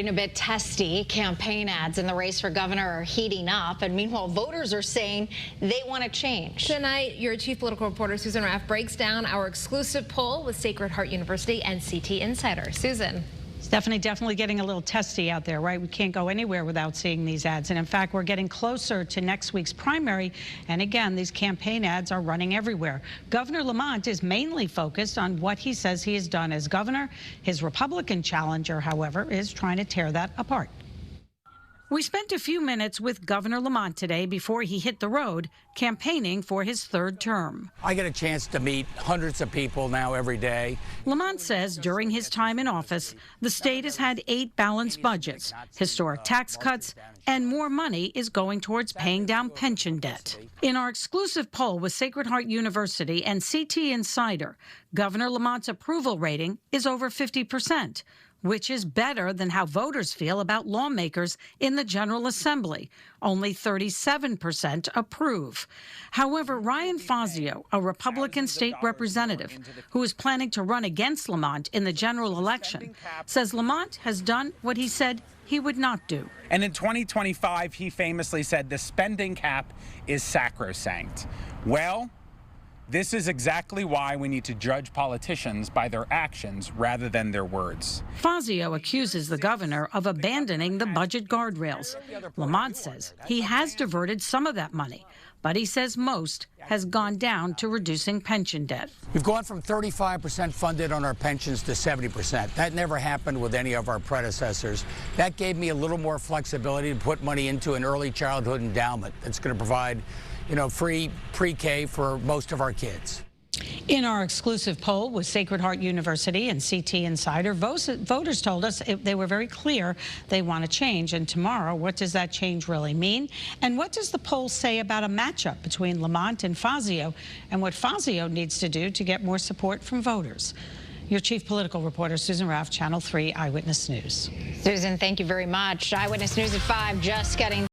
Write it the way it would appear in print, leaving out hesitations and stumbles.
A bit testy. Campaign ads in the race for governor are heating up, and meanwhile voters are saying they want to change. Tonight, your chief political reporter Susan Raff breaks down our exclusive poll with Sacred Heart University and CT Insider. Susan. It's definitely getting a little testy out there, right? We can't go anywhere without seeing these ads. And in fact, we're getting closer to next week's primary. And again, these campaign ads are running everywhere. Governor Lamont is mainly focused on what he says he has done as governor. His Republican challenger, however, is trying to tear that apart. We spent a few minutes with Governor Lamont today before he hit the road, campaigning for his third term. I get a chance to meet hundreds of people now every day. Lamont says during his time in office, the state has had 8 balanced budgets, historic tax cuts, and more money is going towards paying down pension debt. In our exclusive poll with Sacred Heart University and CT Insider, Governor Lamont's approval rating is over 50%. Which is better than how voters feel about lawmakers in the General Assembly. Only 37% approve. However, Ryan Fazio, a Republican state representative who is planning to run against Lamont in the general election, says Lamont has done what he said he would not do. And in 2025, he famously said the spending cap is sacrosanct. Well, this is exactly why we need to judge politicians by their actions rather than their words. Fazio accuses the governor of abandoning the budget guardrails. Lamont says he has diverted some of that money, but he says most has gone down to reducing pension debt. We've gone from 35% funded on our pensions to 70%. That never happened with any of our predecessors. That gave me a little more flexibility to put money into an early childhood endowment that's going to provide, free pre-K for most of our kids. In our exclusive poll with Sacred Heart University and CT Insider, voters told us they were very clear they want to change. And tomorrow, what does that change really mean? And what does the poll say about a matchup between Lamont and Fazio, and what Fazio needs to do to get more support from voters? Your chief political reporter, Susan Raff, Channel 3 Eyewitness News. Susan, thank you very much. Eyewitness News at 5, just getting